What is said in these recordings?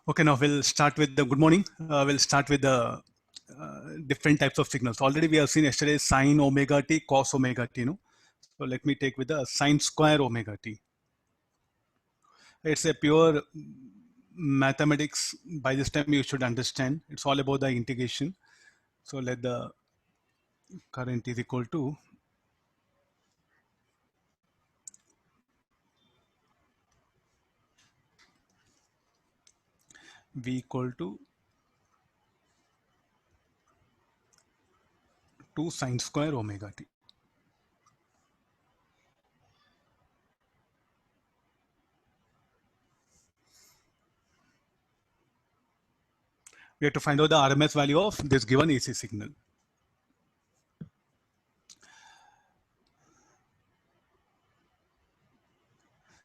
Okay, now we'll start with the good morning. We'll start with the different types of signals. Already we have seen yesterday sine omega t, cos omega t. No? So let me take with the sine square omega t. It's a pure mathematics. By this time you should understand. It's all about the integration. So let the current is equal to V equal to 2 sine square omega t. We have to find out the RMS value of this given AC signal.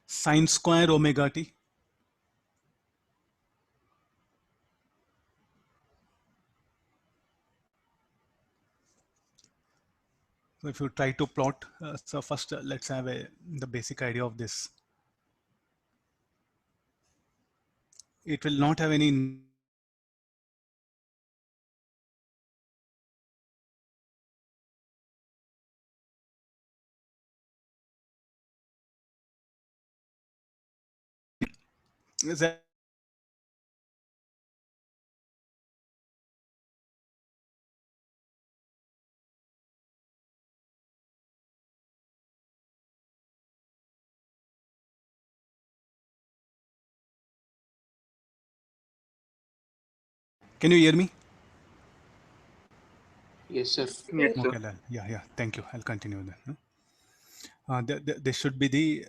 Sine square omega t. So if you try to plot, so first let's have the basic idea of this. It will not have any is that can you hear me? Yes, sir. Yes, sir. Okay, yeah, thank you. I'll continue then. This should be the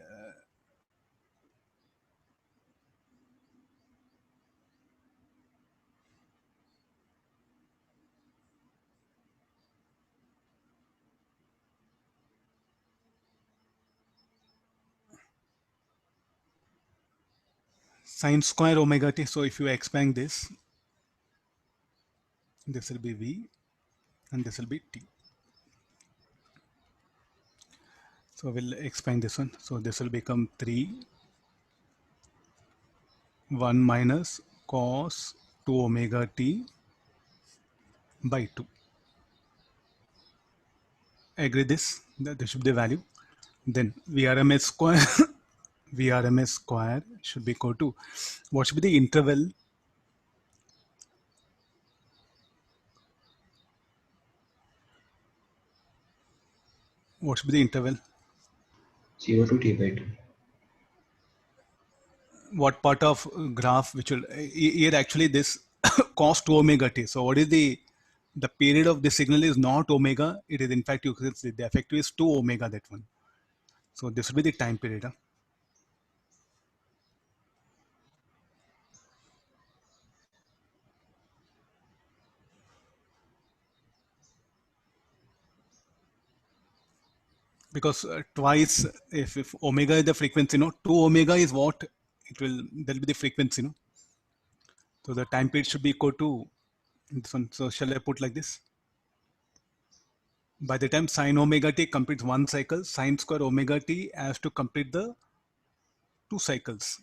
sine square omega t. So if you expand this will be V and this will be T. So we'll expand this one. So this will become 3 1 minus cos 2 omega t by 2. Agree this, that this should be the value. Then VRMS square VRMS square should be equal to what should be the interval? What should be the interval? 0 to t by 2. What part of graph which will here actually this cos 2 omega t. So what is the period of the signal is not omega. It is in fact you can see the effective is 2 omega, that one. So this will be the time period. Because twice if omega is the frequency, 2 omega is what it will, there will be the frequency. So the time period should be equal to this one. So shall I put like this? By the time sine omega t completes one cycle, sine square omega t has to complete the 2 cycles.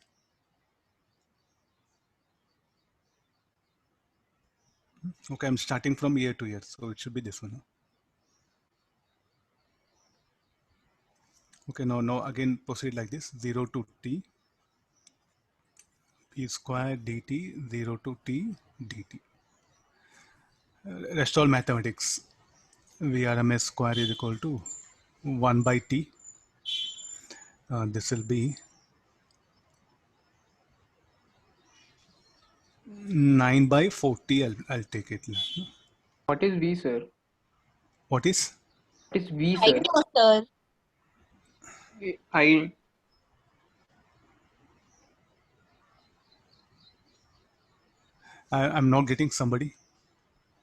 Okay, I'm starting from year to year, so it should be this one. Okay, now again proceed like this: 0 to t p square dt, 0 to t dt. Rest all mathematics. VRMS square is equal to 1 by t. This will be 9 by 40. I'll take it. What is V, sir? What is? What is V, I sir? know, sir. I'm not getting somebody.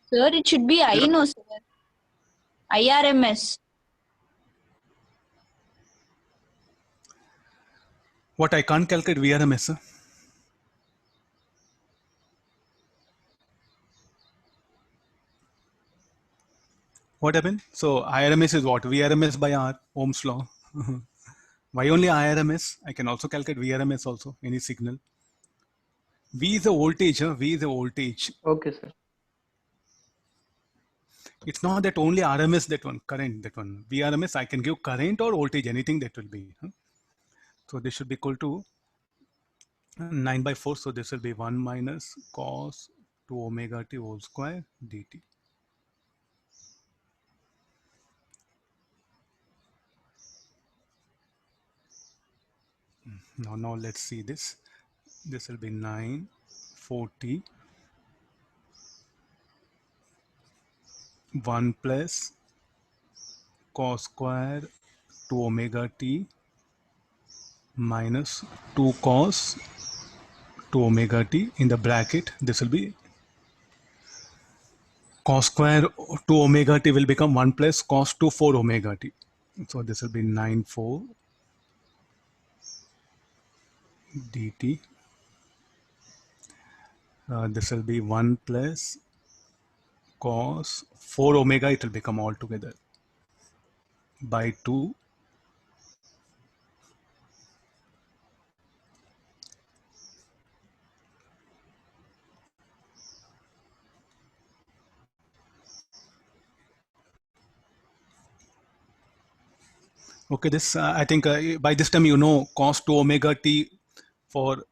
Sir, it should be I know, sir. IRMS. What I can't calculate VRMS, sir? What happened? So IRMS is what? VRMS by R, Ohm's law. Why only IRMS? I can also calculate VRMS also, any signal. V is a voltage. V is a voltage. Okay, sir. It's not that only RMS, that one current, that one VRMS. I can give current or voltage, anything that will be. So this should be equal to 9 by 4. So this will be 1 minus cos 2 omega t whole square dt. Now let's see this. This will be 9 40 1 plus cos square 2 omega t minus 2 cos 2 omega t in the bracket. This will be cos square 2 omega t will become 1 plus cos 2 4 omega t. So this will be 9 4 dt. This will be 1 plus cos 4 omega, it will become all together by 2 . Okay, this I think by this time you know cos 2 omega t for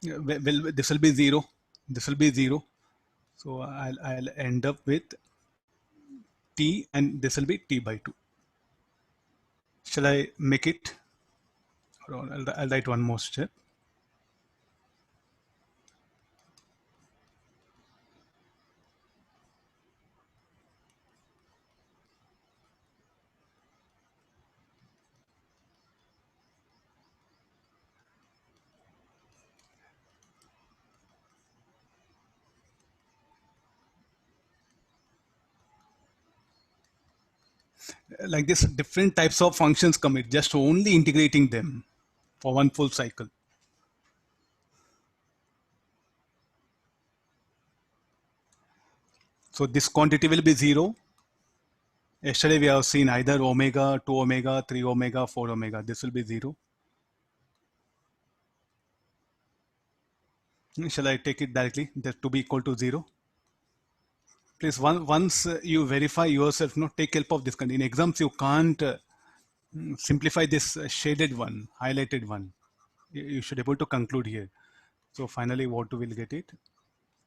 this will be 0. This will be 0. So I'll end up with t, and this will be t by 2. Shall I make it? Or I'll write one more step. Like this, different types of functions commit, just only integrating them for one full cycle. So this quantity will be 0. Yesterday we have seen either omega, 2 omega, 3 omega, 4 omega. This will be 0. Shall I take it directly, that to be equal to 0? Please, once you verify yourself, take help of this. In exams, you can't simplify this shaded one, highlighted one. You should be able to conclude here. So finally, what will get it?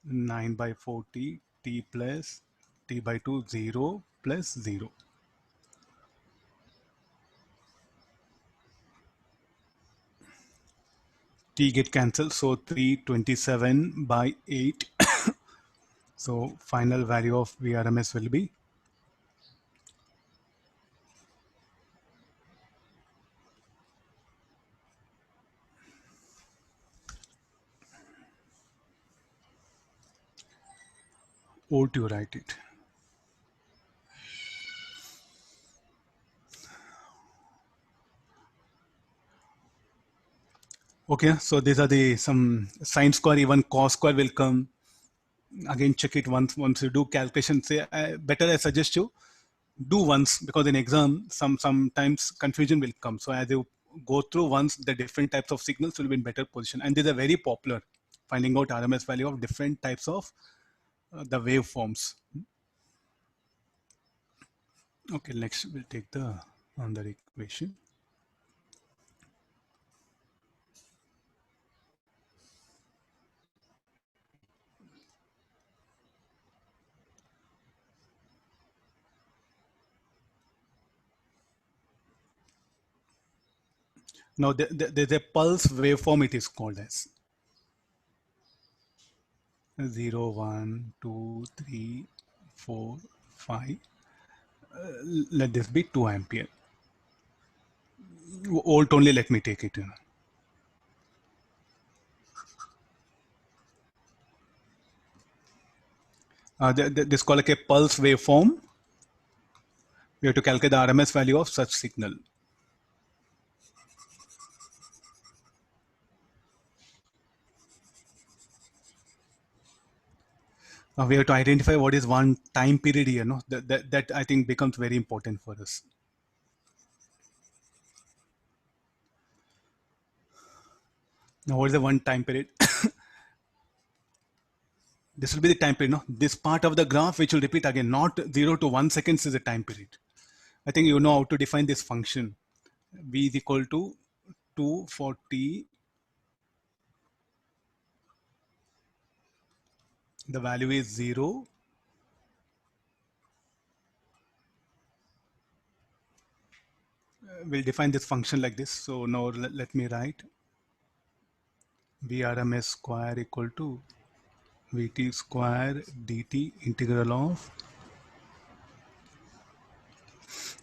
9 by 40 t plus t by 2, 0 plus 0. T get cancelled, so 327 by 8. So final value of VRMS will be 0 to write it. Okay, so these are the some sine square, even cos square will come. Again, check it once you do calculation. Say better I suggest you do once, because in exam sometimes confusion will come. So as you go through once, the different types of signals will be in better position. And these are very popular, finding out RMS value of different types of the waveforms. Okay, next we'll take the other equation. Now there's a pulse waveform, it is called as 0, 1, 2, 3, 4, 5. Let this be 2 ampere. Volt only, let me take it. This is called like a pulse waveform. We have to calculate the RMS value of such signal. We have to identify what is one time period here. That I think becomes very important for us. Now, what is the one time period? This will be the time period. No? This part of the graph which will repeat again, not 0 to 1 seconds is the time period. I think you know how to define this function. V is equal to 2 for t. The value is 0. We'll define this function like this. So now let me write Vrms square equal to Vt square dt integral of,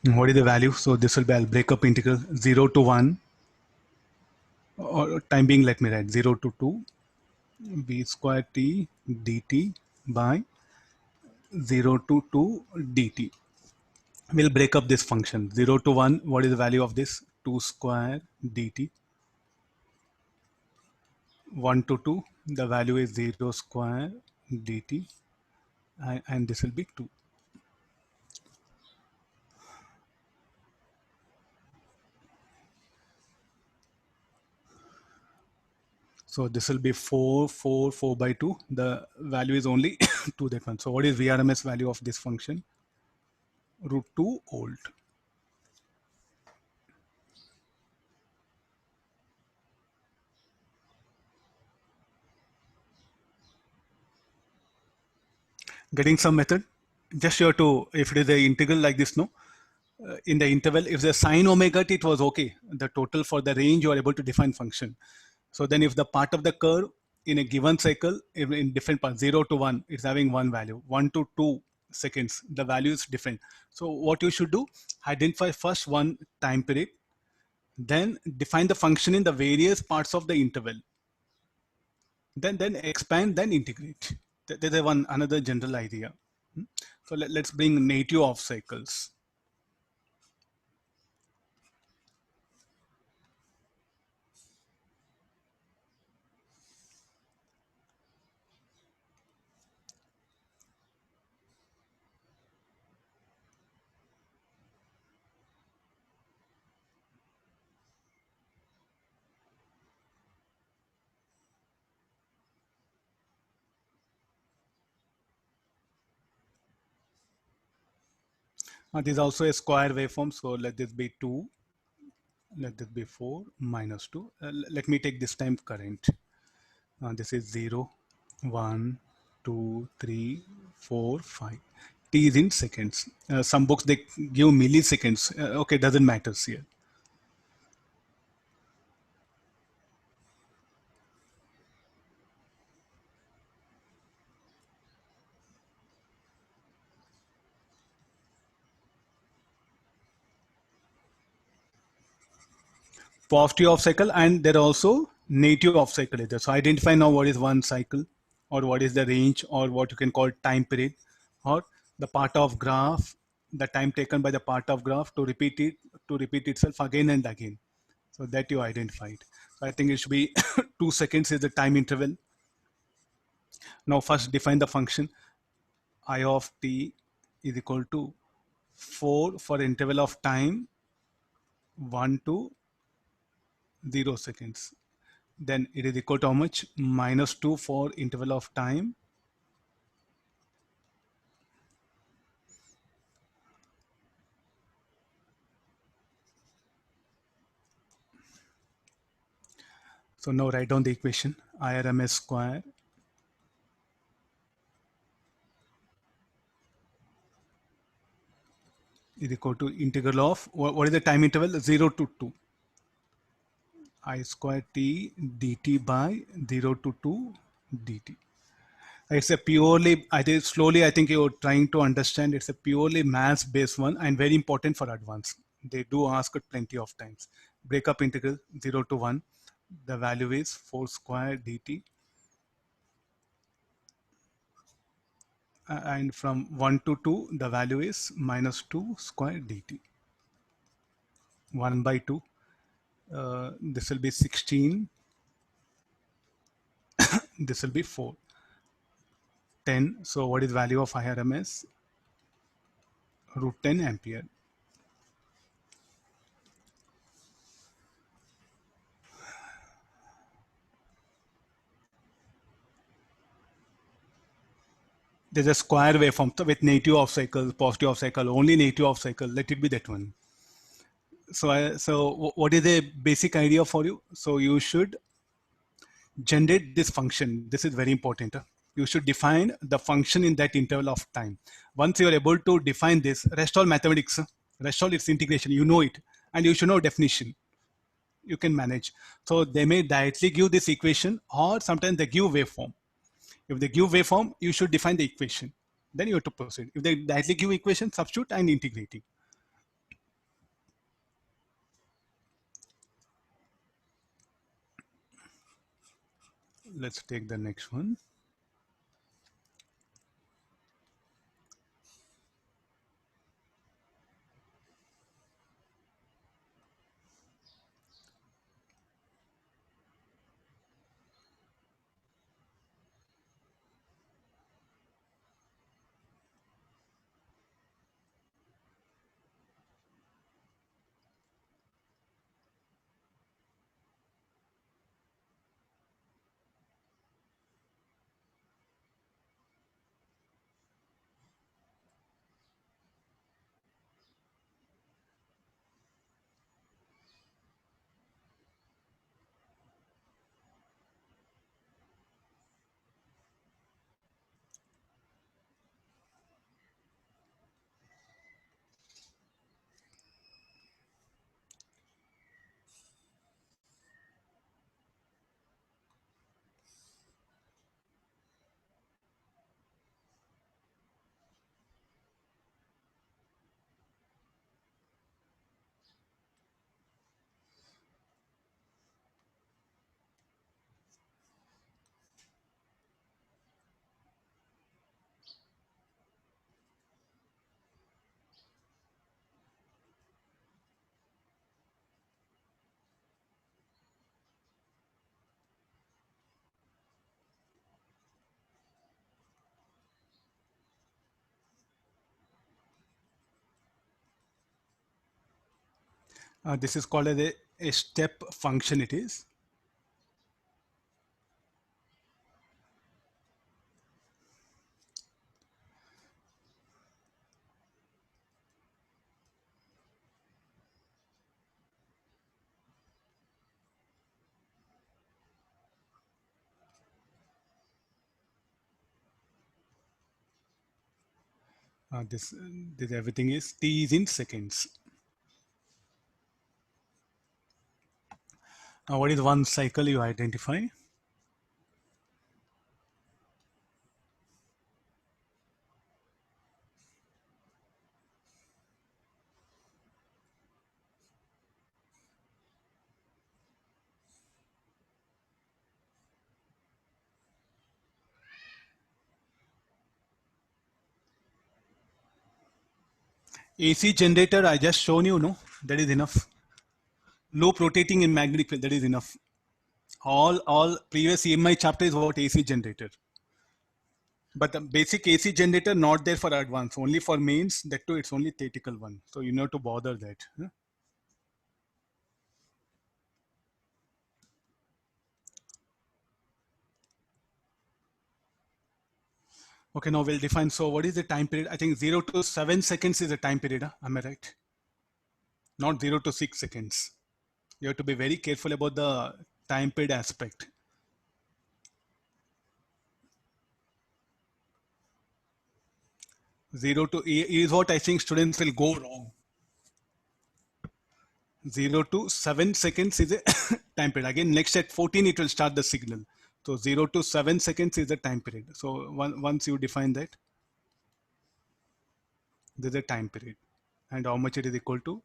what is the value? So this will be, I'll break up integral 0 to 1, or time being let me write 0 to 2 v square t dt by 0 to 2 dt. We'll break up this function 0 to 1. What is the value of this? 2 square dt. 1 to 2, the value is 0 square dt, and this will be 2. So this will be 4 by 2. The value is only 2, that one. So what is Vrms value of this function? Root 2 volt. Getting some method? Just sure to, if it is an integral like this, no? In the interval, if the sine omega t, it was okay. The total for the range, you are able to define function. So then if the part of the curve in a given cycle, in different parts, 0 to 1, it's having one value. 1 to 2 seconds, the value is different. So what you should do, identify first one time period, then define the function in the various parts of the interval. Then expand, then integrate. There's one another general idea. So let's bring native of cycles. This is also a square waveform. So let this be 2. Let this be 4 minus 2. Let me take this time current. This is 0, 1, 2, 3, 4, 5. T is in seconds. Some books, they give milliseconds. Okay, doesn't matter here. Positive off cycle, and there are also native off cycle either. So identify now what is one cycle, or what is the range, or what you can call time period, or the part of graph, the time taken by the part of graph to repeat itself again and again. So that you identified. So I think it should be 2 seconds is the time interval. Now first define the function. I of t is equal to 4 for interval of time 1 to 0 seconds. Then it is equal to how much? Minus 2 for interval of time. So now write down the equation. IRMS square is equal to integral of, what is the time interval? 0 to 2. I square t dt by 0 to 2 dt. It's a purely, I think slowly, I think you're trying to understand, it's a purely maths based one and very important for advanced. They do ask it plenty of times. Break up integral 0 to 1. The value is 4 square dt. And from 1 to 2, the value is minus 2 square dt. 1 by 2. This will be 16. This will be 4. 10. So what is value of IRMS? Root 10 ampere. there's a square waveform with negative off cycle, positive off cycle, only negative off cycle. Let it be that one. So what is the basic idea for you? So you should generate this function. This is very important. You should define the function in that interval of time. Once you are able to define this, rest all mathematics, rest all its integration, you know it, and you should know definition. You can manage. So they may directly give this equation, or sometimes they give waveform. If they give waveform, you should define the equation. Then you have to proceed. If they directly give equation, substitute and integrating. Let's take the next one. This is called as a step function. It is. This everything is t is in seconds. What is one cycle you identify? AC generator, I just shown you, no? That is enough. Loop rotating in magnetic field, that is enough. All previous EMI chapter is about AC generator. But the basic AC generator not there for advance, only for mains. That too, it's only theoretical one. So you know to bother that. Huh? Okay, now we'll define. So what is the time period? I think 0 to 7 seconds is the time period. Huh? Am I right? Not 0 to 6 seconds. You have to be very careful about the time period aspect. Zero to is what I think students will go wrong. 0 to 7 seconds is a time period. Again, next at 14, it will start the signal. So 0 to 7 seconds is the time period. So once you define that, there's a time period. And how much it is equal to?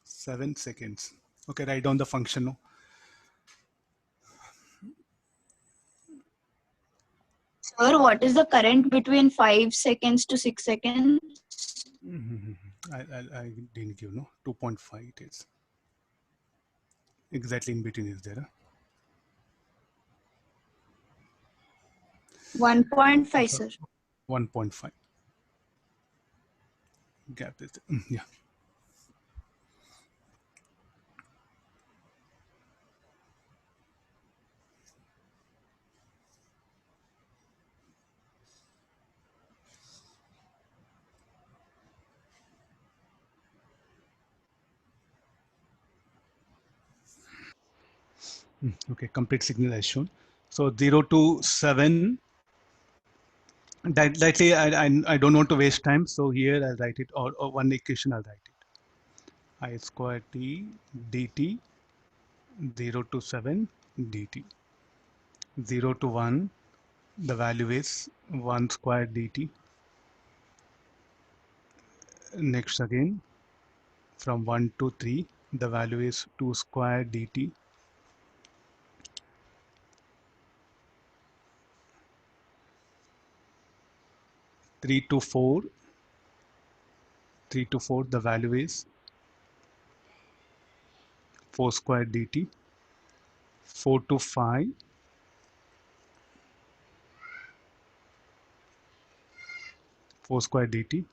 7 seconds. Okay, write down the function now. Sir, what is the current between 5 seconds to 6 seconds? I didn't give, no? 2.5 it is. Exactly in between is there. 1.5, sir. 1.5. Gap is, yeah. Okay, complete signal as shown. So 0 to 7. Likely, I don't want to waste time. So here I'll write it, or one equation I'll write it. I square t dt 0 to 7 dt. 0 to 1, the value is 1 square dt. Next again, from 1 to 3, the value is 2 square dt. 3 to 4, 3 to 4, the value is 4 square dt. 4 to 5, 4 square dt.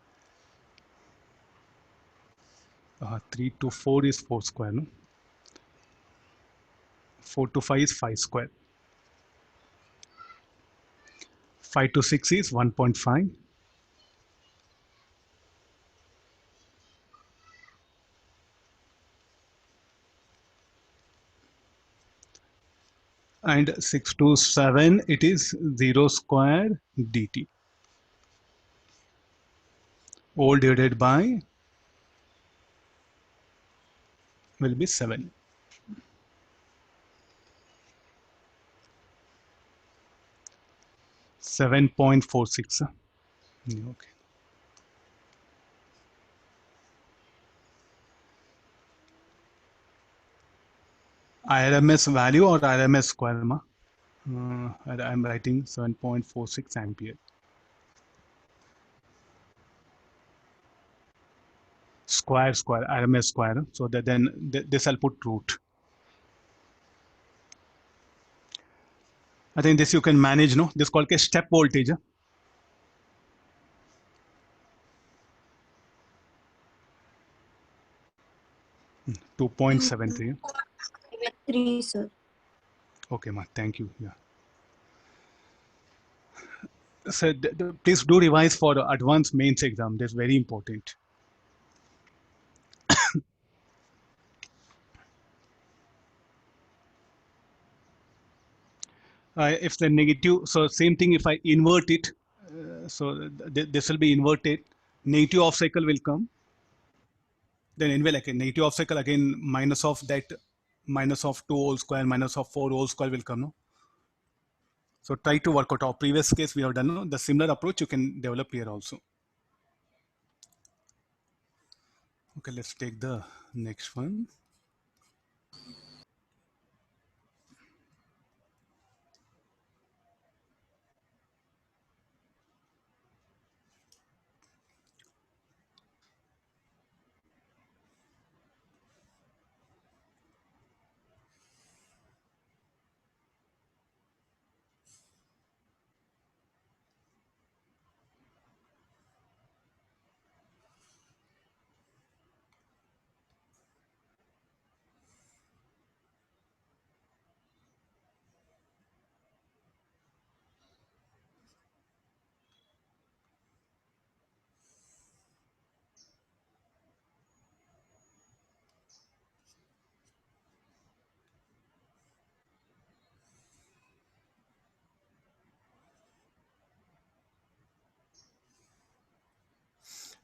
3 to 4 is 4 square, no? 4 to 5 is 5 square. 5 to 6 is 1.5. And 6 to 7, it is 0 square dt. All divided by will be 7. 7.46. Okay. RMS value or RMS square? I'm writing 7.46 ampere. Square, RMS square. So that then this I'll put root. I think this you can manage, no? This called a step voltage. 2.73. 3, sir. Okay, ma. Thank you. Yeah. So please do revise for the advanced mains exam. That's very important. If the negative, so same thing. If I invert it, so this will be inverted. Negative off cycle will come. Then anyway, like a negative off cycle again, minus of that, minus of 2 whole square, minus of 4 whole square will come. No? So try to work out. Our previous case we have done, no? The similar approach you can develop here also. Okay, let's take the next one.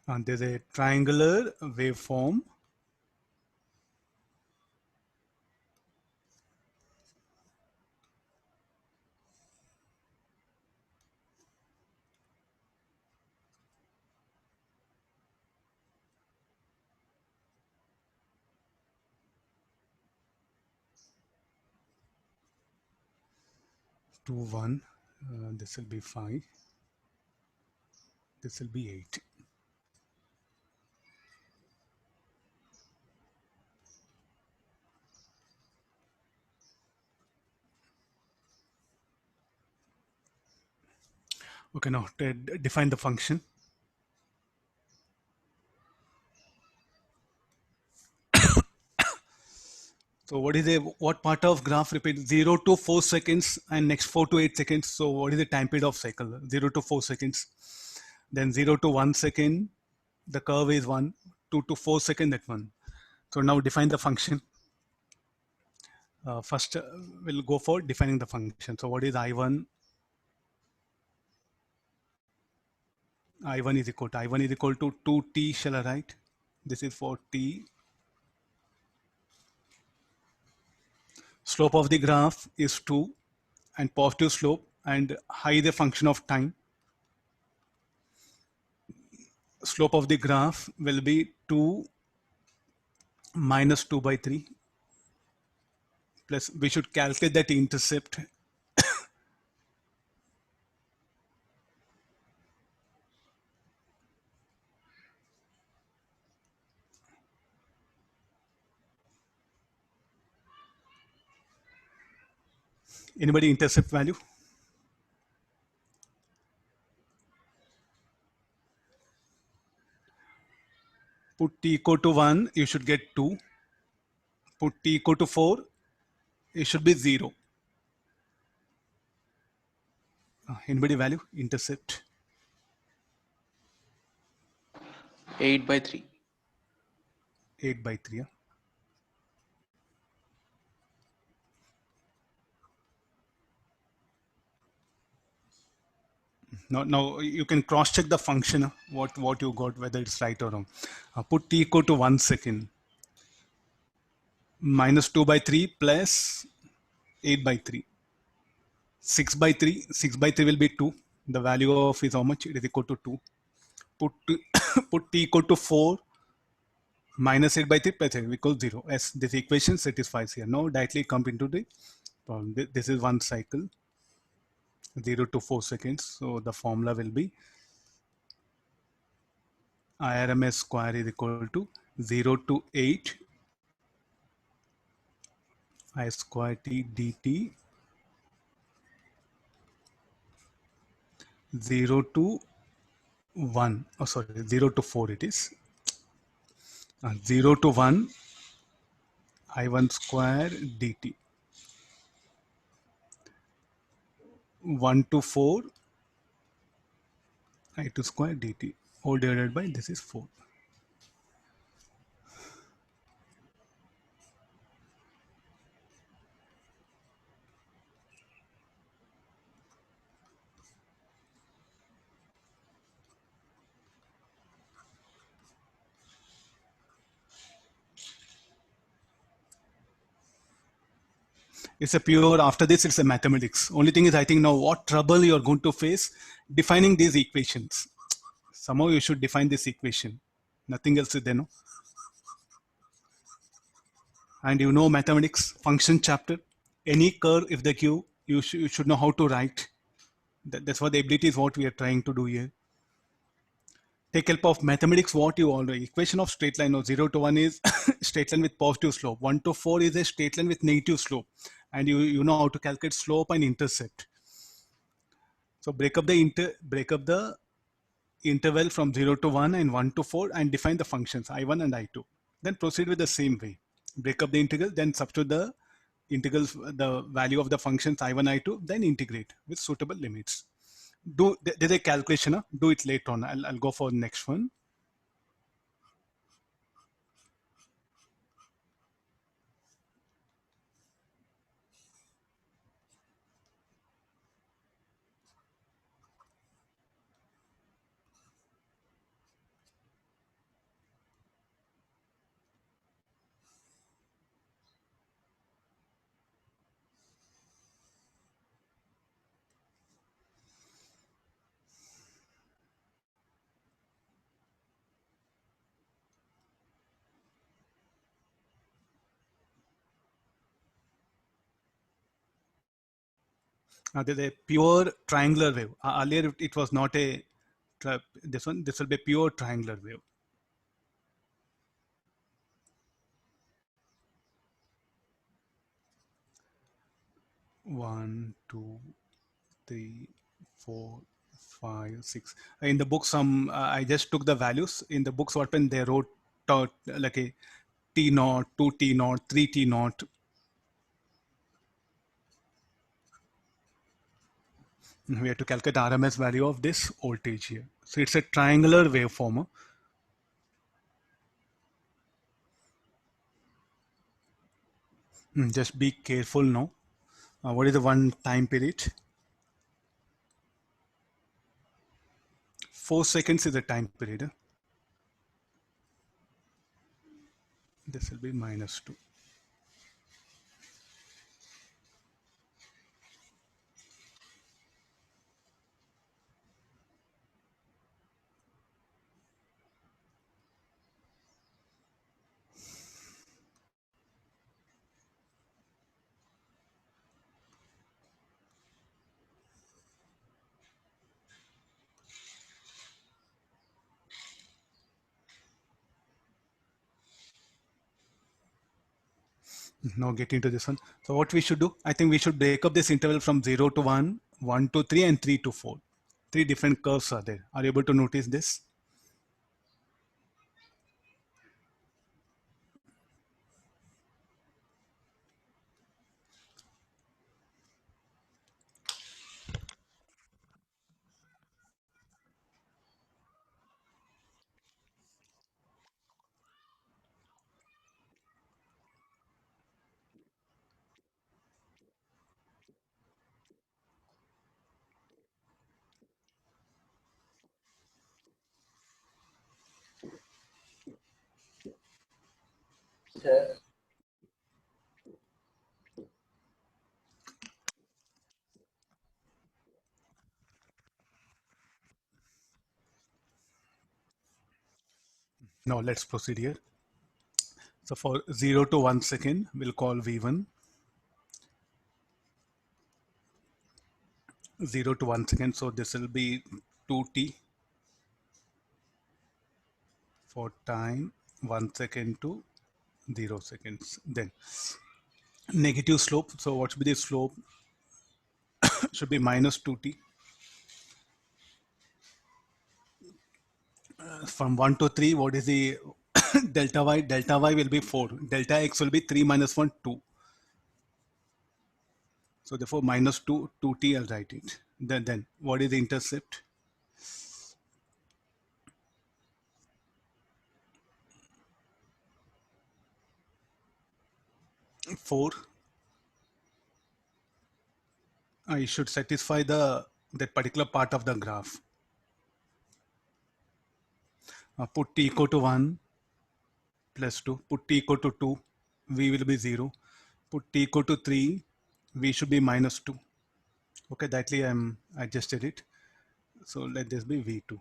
And there's a triangular waveform. To 1, this will be 5, this will be 8. Okay, now to define the function. So what part of graph repeat 0 to 4 seconds and next 4 to 8 seconds? So what is the time period of cycle? 0 to 4 seconds. Then 0 to 1 second, the curve is 1. 2 to 4 second, that one. So now define the function. First, we'll go for defining the function. So what is I1? I1 is equal to 2t, shall I write? This is for t. Slope of the graph is 2 and positive slope, and high is a function of time. Slope of the graph will be 2 minus 2 by 3. Plus, we should calculate that intercept. Anybody intercept value? Put t equal to 1, you should get 2. Put t equal to 4, it should be 0. Anybody value intercept? 8 by 3. 8 by 3. Yeah? Now you can cross check the function, what you got, whether it's right or wrong. Put t equal to 1 second. Minus 2 by 3 plus 8 by 3. 6 by 3. 6 by 3 will be 2. The value of is how much? It is equal to 2. Put t equal to 4. Minus 8 by 3 plus 8 equals 0. As this equation satisfies here. Now directly come into the problem. This is one cycle. 0 to 4 seconds. So the formula will be IRMS square is equal to 0 to 8 I square t dt 0 to 1. Oh, sorry, 0 to 4 it is. 0 to 1 I1 square dt. 1 to 4 I2 square dt. All divided by this is 4. It's a pure, after this, it's a mathematics. Only thing is, I think now what trouble you're going to face defining these equations. Somehow you should define this equation. Nothing else is there, no? And you know mathematics, function chapter, any curve, if they give, you should know how to write. That's what the ability is what we are trying to do here. Take help of mathematics, what you already, equation of straight line of 0 to 1 is straight line with positive slope. 1 to 4 is a straight line with negative slope. And you know how to calculate slope and intercept. So break up the interval from 0 to 1 and 1 to 4 and define the functions I1 and I2. Then proceed with the same way. Break up the integral, then substitute the integrals, the value of the functions I1, I2, then integrate with suitable limits. There's a calculation, do it later on. I'll go for the next one. Now there's a pure triangular wave. Earlier it was not a, this will be a pure triangular wave. One, two, 3, 4, 5, 6. In the book, I just took the values. In the books, what when they wrote like a T naught, 2 T naught, 3 T naught. We have to calculate RMS value of this voltage here. So it's a triangular waveform. Just be careful now. What is the one time period? 4 seconds is the time period. This will be -2. Now getting to this one. So what we should do, I think we should break up this interval from 0 to 1, 1 to 3, and 3 to 4. 3 different curves are there. Are you able to notice this? Now let's proceed here. So for 0 to 1 second, we'll call V1. 0 to 1 second, so this will be 2t for time 1 second to 0 seconds. Then negative slope, so what should be the slope? Should be -2t. From 1 to 3, what is the delta y? Delta y will be 4. Delta x will be 3 minus 1, 2. So therefore -2, 2t, I'll write it. Then what is the intercept? 4. I should satisfy that particular part of the graph. Put t equal to 1 plus 2. Put t equal to 2, v will be 0. Put t equal to 3, v should be -2. Okay, thatly I'm adjusted it. So let this be v2.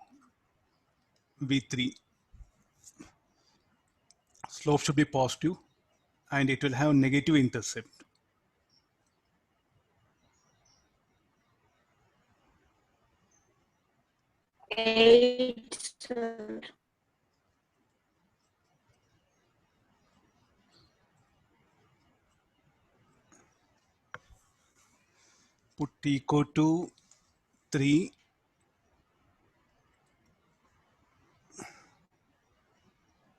v3. Slope should be positive and it will have negative intercept. Eight, sir. Put t equal to 3.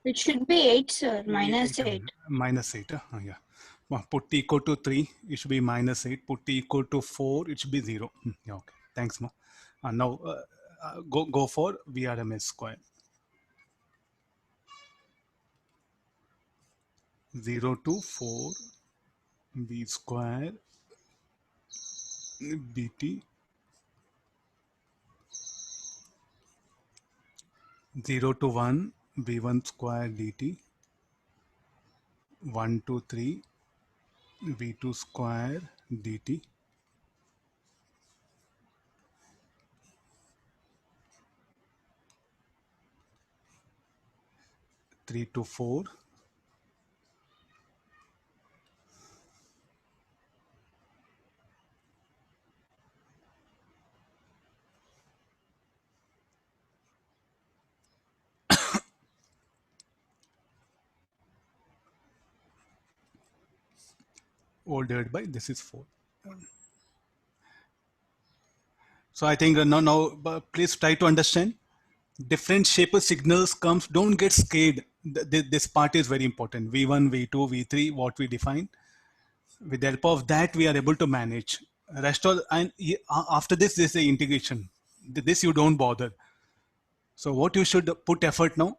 It should be 8, sir. -8. -8. Yeah. Put t equal to 3, it should be -8. Put t equal to 4, it should be 0. Yeah, okay. Thanks, Mo. Now go for VRMS square. 0 to 4 v square dt. 0 to 1 v1 square dt. 1 to 3 v2 square dt. 3 to 4 all divided by this is 4. So I think now please try to understand different shape of signals comes. Don't get scared. This part is very important. V1, V2, V3, what we define. With the help of that, we are able to manage. Rest all, and after this is the integration. This you don't bother. So what you should put effort now,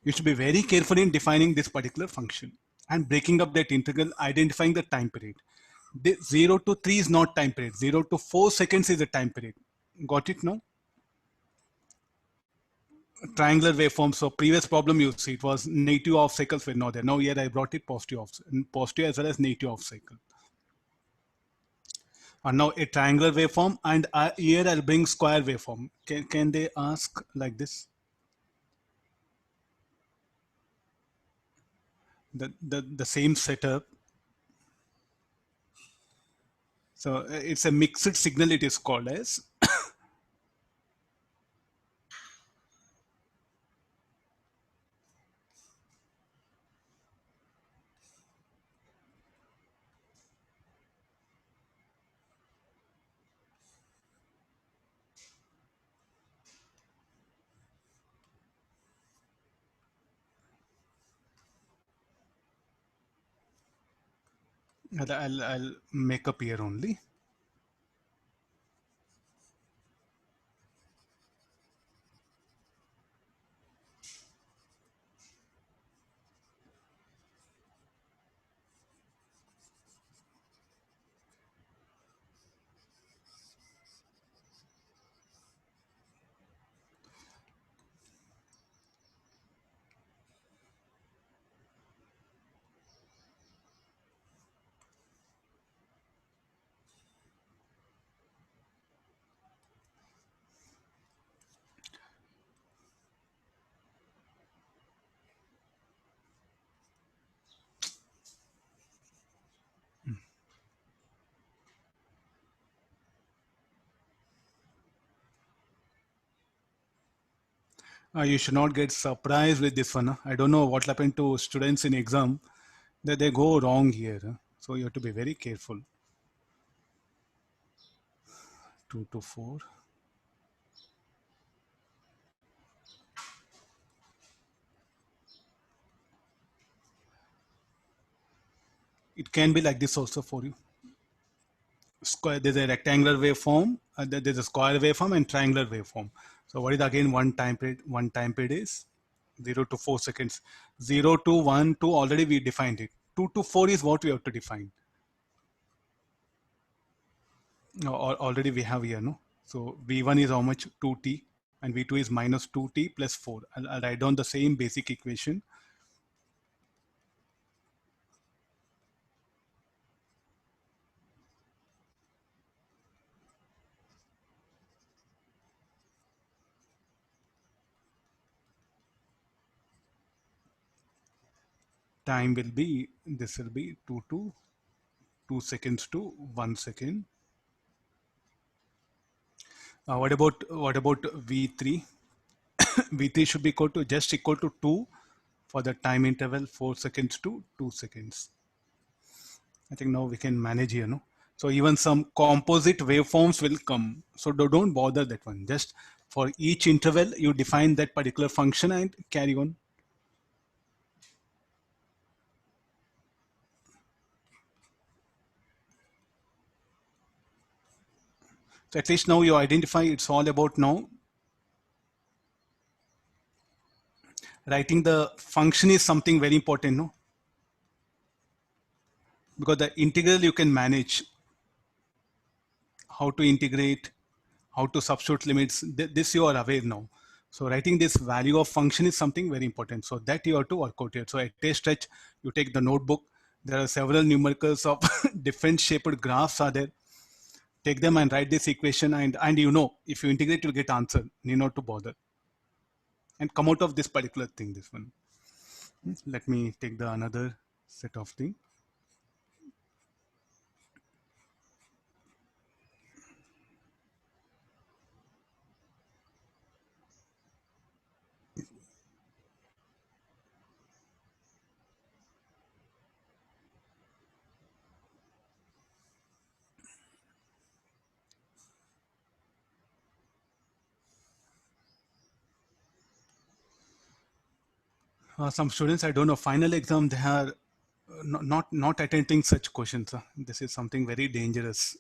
you should be very careful in defining this particular function and breaking up that integral, identifying the time period. The 0 to 3 is not time period. 0 to 4 seconds is a time period. Got it now? Triangular waveform. So previous problem you see it was negative off cycles were not there. Now here I brought it positive as well as negative off cycle. And now a triangular waveform, and here I'll bring square waveform. Can they ask like this? The same setup. So it's a mixed signal, it is called as. I'll make up here only. You should not get surprised with this one. I don't know what happened to students in exam, that they go wrong here. So you have to be very careful. 2 to 4. It can be like this also for you. Square, there's a rectangular waveform, there's a square waveform and triangular waveform. So what is again one time period? One time period is 0 to 4 seconds. 0 to 1 to already we defined it. 2 to 4 is what we have to define. Already we have here, no? So V1 is how much? 2t, and V2 is minus 2t plus 4. I'll write down the same basic equation. Time will be, this will be 2 seconds to 1 second. What about V3? V3 should be equal to just equal to 2 for the time interval 4 seconds to 2 seconds. I think now we can manage here, no? So even some composite waveforms will come. So don't bother that one. Just for each interval, you define that particular function and carry on. So at least now you identify it's all about now. Writing the function is something very important, no? Because the integral you can manage. How to integrate, how to substitute limits, this you are aware now. So writing this value of function is something very important. So that you have to work out here. So at a stretch, you take the notebook. There are several numericals of different shaped graphs are there. Take them and write this equation, and you know, if you integrate, you'll get answer. Need not to bother. And come out of this particular thing, this one. Let me take the another set of thing. Some students, I don't know, final exam, they are not attempting such questions. This is something very dangerous.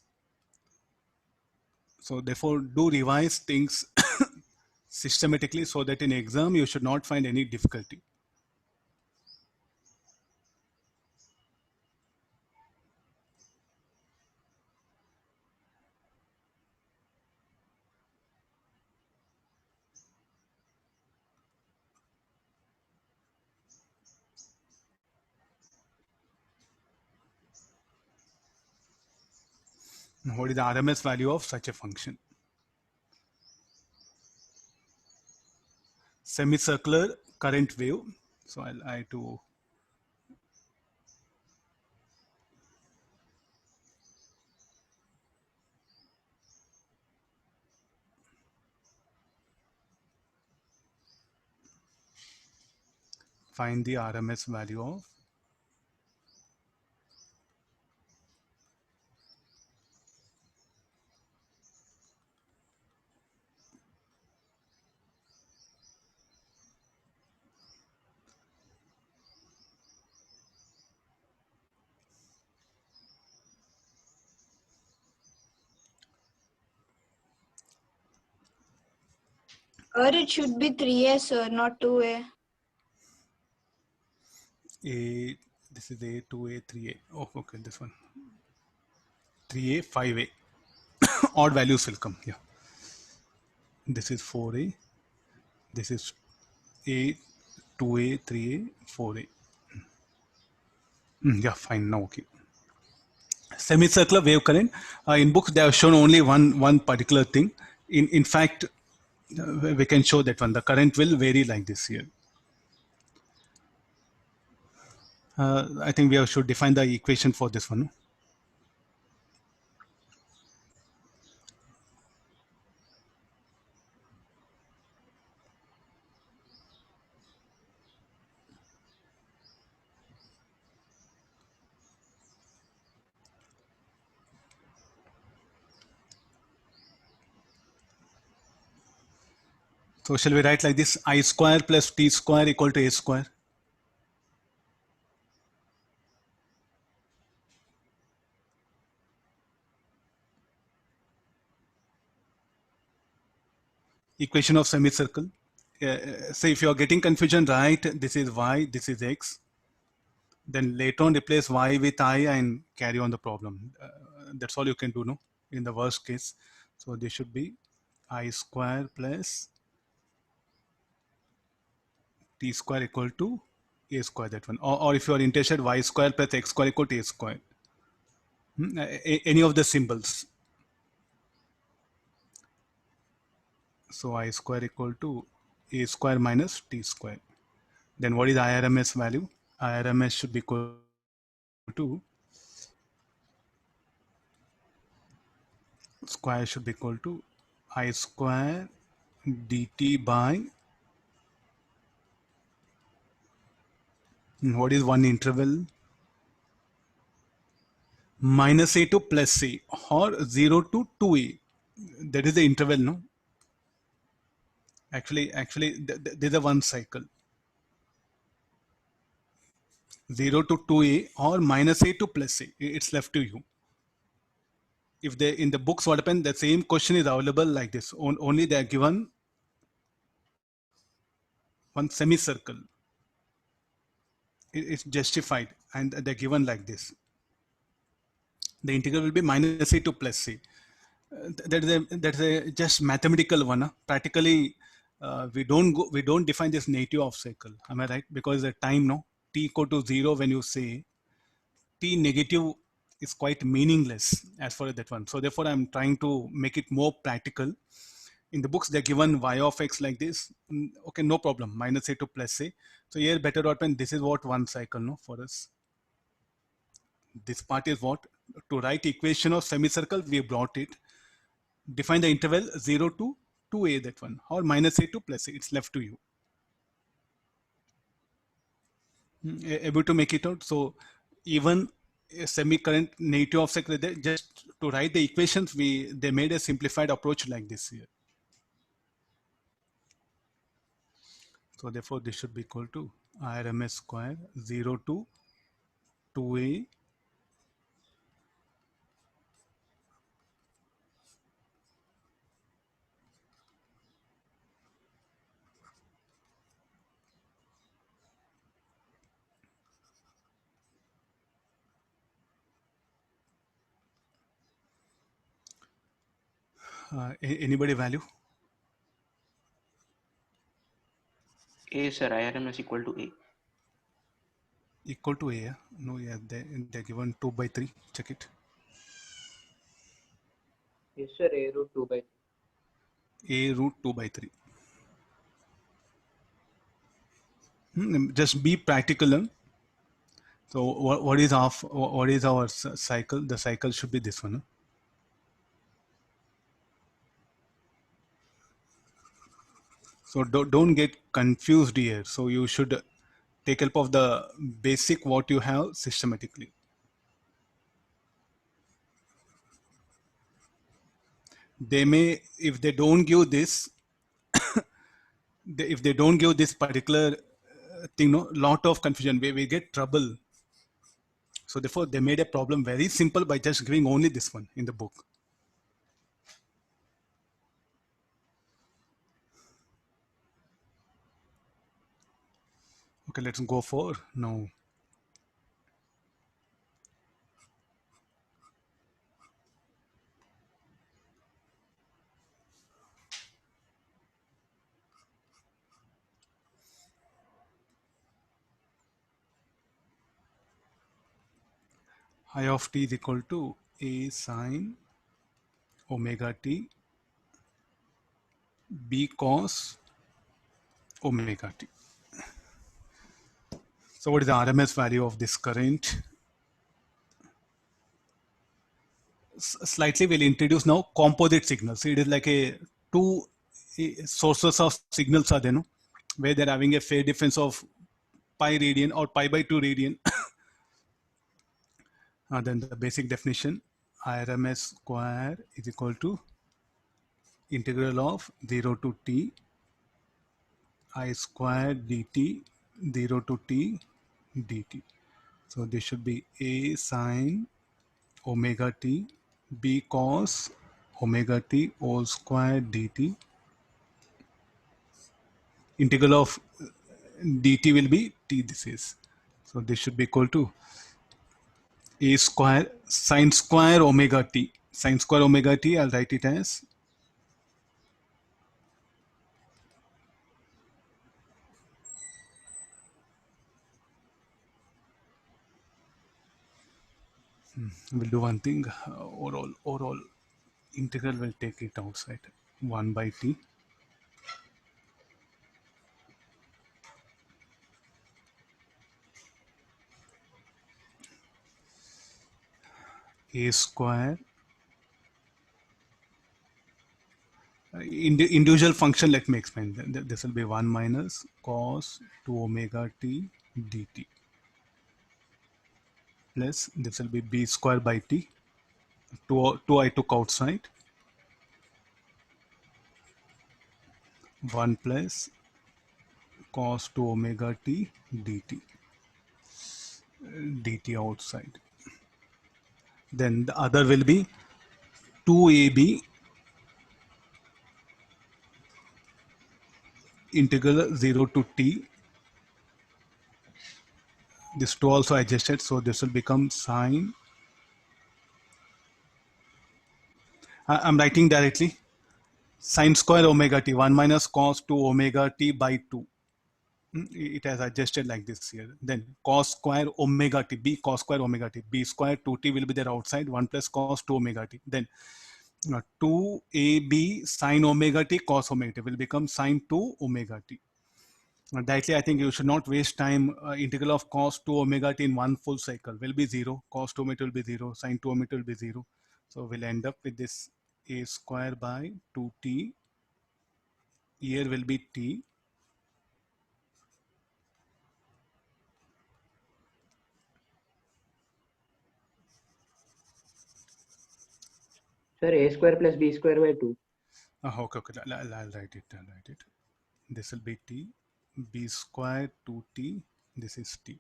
So therefore, do revise things systematically so that in exam you should not find any difficulty. What is the RMS value of such a function? Semicircular current wave. So I to find the RMS value of Or it should be 3A, sir, not 2A. A. This is A, 2A, 3A. Oh, okay, this one. 3A, 5A. Odd values will come. Yeah. This is 4A. This is A, 2A, 3A, 4A. Yeah, fine. Now, okay. Semicircular wave current. In books, they have shown only one particular thing. In fact, we can show that one. The current will vary like this here. I think we should define the equation for this one. So shall we write like this? I square plus T square equal to A square. Equation of semicircle. So if you are getting confusion, right, this is y, this is x. Then later on replace y with I and carry on the problem. That's all you can do, no? In the worst case. So this should be I square plus T square equal to A square, that one. Or if you are interested, y square plus x square equal to A square. Any of the symbols. So I square equal to A square minus T square. Then what is IRMS value? IRMS should be equal to square should be equal to I square dt by what is one interval? Minus a to plus a, or 0 to 2a. That is the interval, no? Actually, there's a one cycle. 0 to 2a or minus a to plus a. It's left to you. If they in the books, what happened? The same question is available like this. Only they are given one semicircle. It's justified, and they're given like this. The integral will be minus a to plus a. That's a just mathematical one. Practically, we don't define this native of cycle. Am I right? Because the time, no, t equal to 0 when you say t negative is quite meaningless as far as that one. So therefore, I'm trying to make it more practical. In the books, they're given y of x like this. Okay, no problem. Minus a to plus a. So here, better open. This is what one cycle, no, for us. This part is what to write equation of semicircle. We brought it. Define the interval 0 to 2a, that one, or minus a to plus a. It's left to you. Able to make it out. So even a semi-current native of cycle, just to write the equations, they made a simplified approach like this here. So therefore, this should be equal to IRMS square 0 to 2a anybody value? A, sir, IRMS equal to A. Equal to a, yeah? No, yeah, they're given 2 by 3. Check it. Yes, sir. A root 2 by 3. A root 2 by 3. Just be practical. Huh? So what is our cycle? The cycle should be this one. Huh? So don't get confused here. So you should take help of the basic what you have systematically. They may, if they don't give this, if they don't give this particular thing, no, lot of confusion. We get trouble. So therefore, they made a problem very simple by just giving only this one in the book. Okay, let's go for now. I of t is equal to a sine omega t b cos omega t. So what is the RMS value of this current? Slightly we'll introduce now composite signals. It is like a two sources of signals are there, no? Where they're having a phase difference of pi radian or pi by 2 radian. Then the basic definition, RMS square is equal to integral of 0 to t I square dt 0 to t dt. So this should be a sine omega t b cos omega t whole square dt. Integral of dt will be t this is. So this should be equal to a square sine square omega t. Sine square omega t, I'll write it as we'll do one thing, overall integral will take it outside 1 by t a square individual function. Let me explain. This will be 1 minus cos 2 omega t dt plus this will be b square by t 2 I took outside 1 plus cos 2 omega t dt outside. Then the other will be 2ab integral 0 to t. This 2 also adjusted, so this will become sine. I'm writing directly sine square omega t 1 minus cos 2 omega t by 2. It has adjusted like this here. Then cos square omega t b cos square omega t b square 2t will be there outside 1 plus cos 2 omega t. Then 2ab sine omega t cos omega t will become sine 2 omega t. Directly, I think you should not waste time. Integral of cos 2 omega t in one full cycle will be 0. Cos 2 omega will be 0. Sine 2 omega will be 0. So we'll end up with this a square by 2t. Here will be t. Sir, a square plus b square by 2. Okay. I'll write it. This will be t. B square 2t. This is t.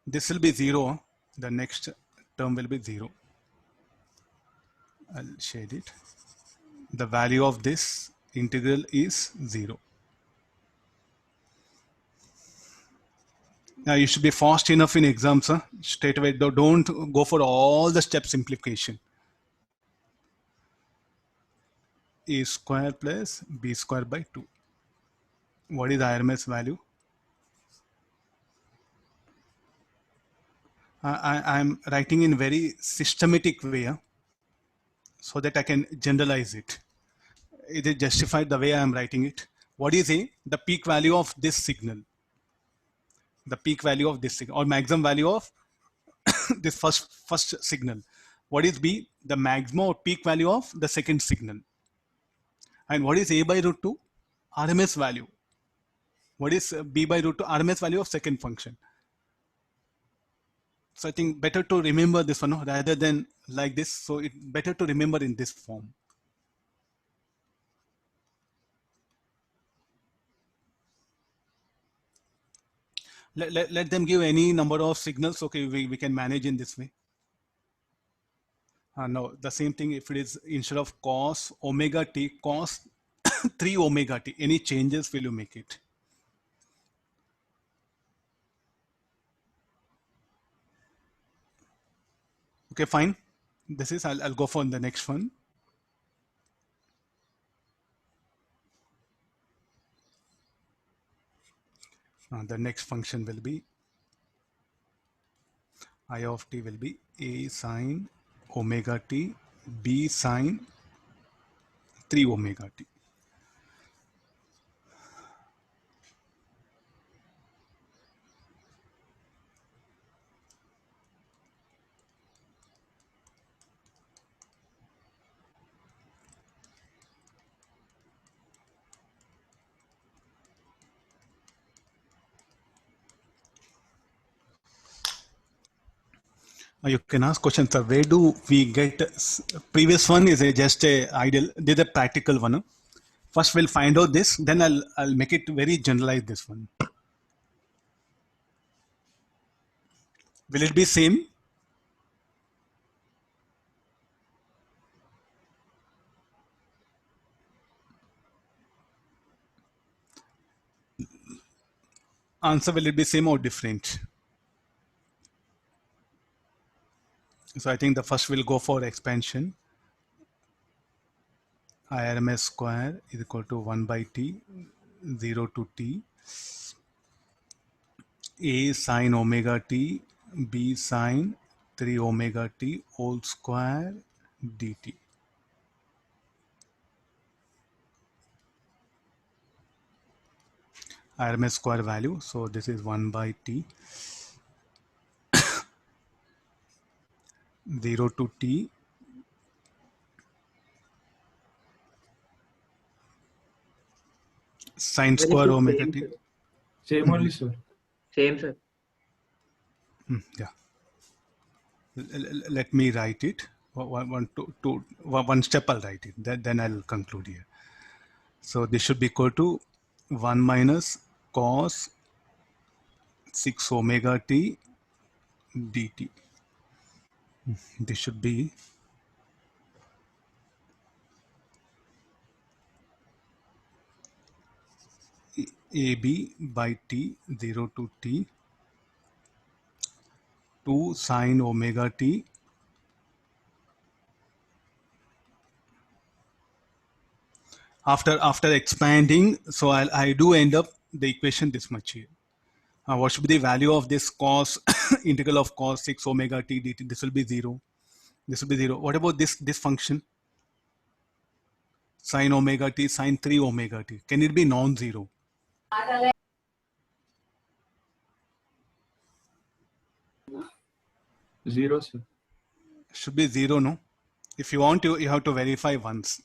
This will be 0. The next term will be 0. I'll shade it. The value of this integral is 0. Now you should be fast enough in exams, huh? Straight away. Don't go for all the step simplification. A square plus b square by 2. What is the RMS value? I'm writing in very systematic way. Huh? so that I can generalize it. Is it justified the way I am writing it? What is A? The peak value of this signal. The peak value of this signal, or maximum value of this first signal. What is B? The maximum or peak value of the second signal. And what is A by root 2? RMS value. What is B by root 2? RMS value of second function. So I think better to remember this one rather than like this. So it's better to remember in this form. Let them give any number of signals. Okay, we can manage in this way. Now the same thing, if it is instead of cos omega t, cos 3 omega t, any changes will you make it? Okay, fine. This is, I'll go for the next one. The next function will be I of t will be a sine omega t, b sine 3 omega t. You can ask questions, sir. Where do we get? Previous one is just a ideal. This is a practical one. First, we'll find out this. Then I'll make it very generalized. This one. Will it be same? Answer, will it be same or different? So I think the first will go for expansion. IRMS square is equal to 1 by t, 0 to t, a sine omega t, b sine 3 omega t whole square dt. IRMS square value, so this is 1 by t, 0 to t, sine Sir, square it is omega same, t. sir. Same only, sir. Same, sir. Yeah. Let me write it. One step I'll write it. Then I'll conclude here. So this should be equal to 1 minus cos 6 omega t dt. This should be AB by t 0 to t 2 sine omega t after expanding. So I do end up the equation this much here. What should be the value of this cos integral of cos 6 omega t dt? This will be 0. This will be 0. What about this function? Sine omega t, sine 3 omega t. Can it be non-zero? Zero, sir. Should be 0, no? If you want to, you have to verify once.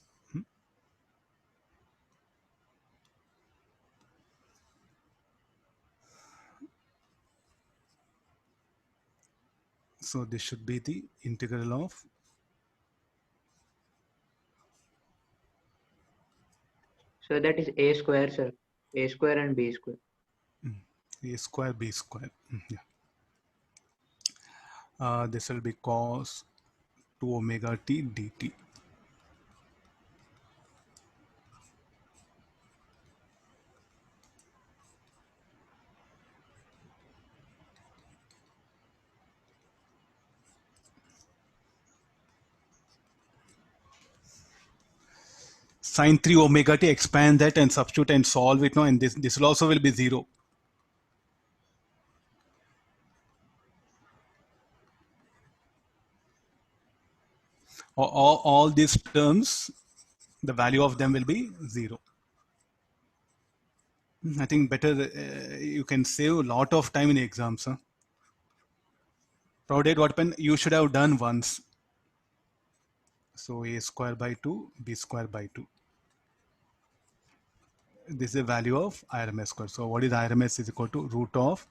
So this should be the integral of So that is a square, sir. A square and b square. a square b square. Yeah. This will be cos 2 omega t dt. Sine 3 omega t, expand that and substitute and solve it now, and this will also will be 0. all these terms, the value of them will be 0. I think better you can save a lot of time in the exams. Huh? Proudate what happened? You should have done once. So a square by 2, b square by 2. This is the value of IRMS square. So what is IRMS is equal to root of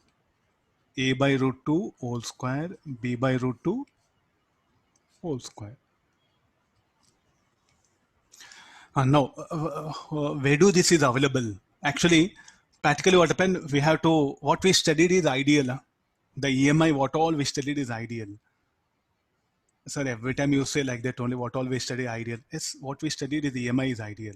a by root 2 whole square, b by root 2 whole square. Now, where do this is available? Actually, practically what happened, we have to, what we studied is ideal. Huh? The EMI, what all we studied is ideal. Sir, every time you say like that only, what all we study ideal. Yes, what we studied is EMI is ideal.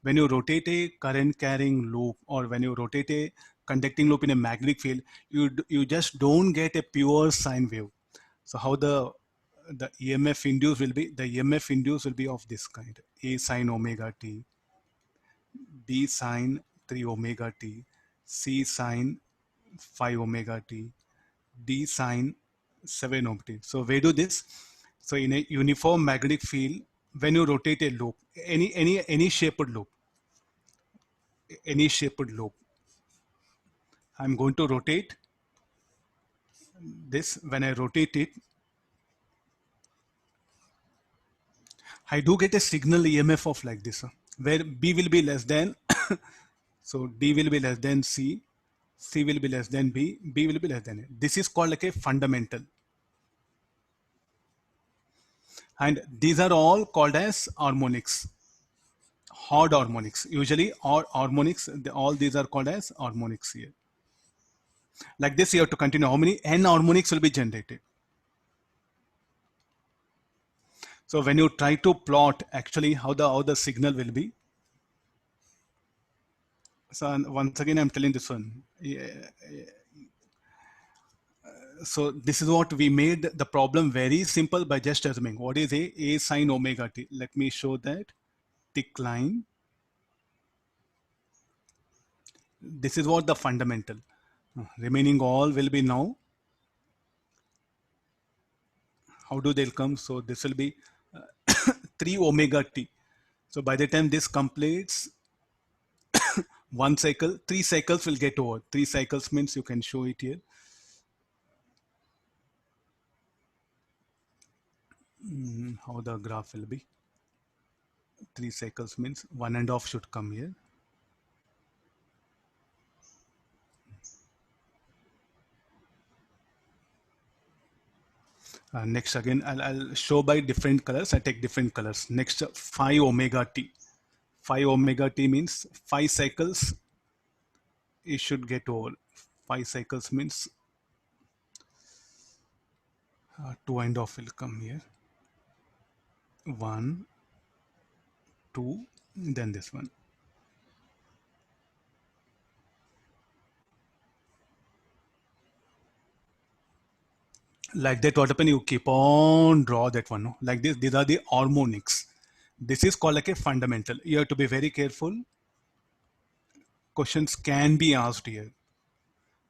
When you rotate a current carrying loop or when you rotate a conducting loop in a magnetic field, you just don't get a pure sine wave. So how the EMF induced will be, the EMF induced will be of this kind: A sine omega t, B sine 3 omega t, C sine 5 omega t, D sine 7 omega t. So where do this? So in a uniform magnetic field, when you rotate a loop, any shaped loop, I'm going to rotate this. When I rotate it, I do get a signal EMF of like this, where B will be less than, so D will be less than C, C will be less than B, B will be less than A. This is called like a fundamental. And these are all called as harmonics, odd harmonics. Usually harmonics, all these are called as harmonics here. Like this, you have to continue. How many n harmonics will be generated? So when you try to plot actually how the signal will be. So once again, I'm telling this one. So this is what we made the problem very simple by just assuming what is a sine omega t. Let me show that thick line. This is what the fundamental. Remaining all will be now. How do they come? So this will be 3 omega t. So by the time this completes one cycle, 3 cycles will get over. 3 cycles means you can show it here. How the graph will be. 3 cycles means 1.5 should come here. Next again, I'll show by different colors. I take different colors. Next 5 omega t. 5 omega t means 5 cycles. It should get over. 5 cycles means 2.5 will come here. 1, 2, then this one. Like that, what happen? You keep on draw that one. No? Like this, these are the harmonics. This is called like a fundamental. You have to be very careful. Questions can be asked here.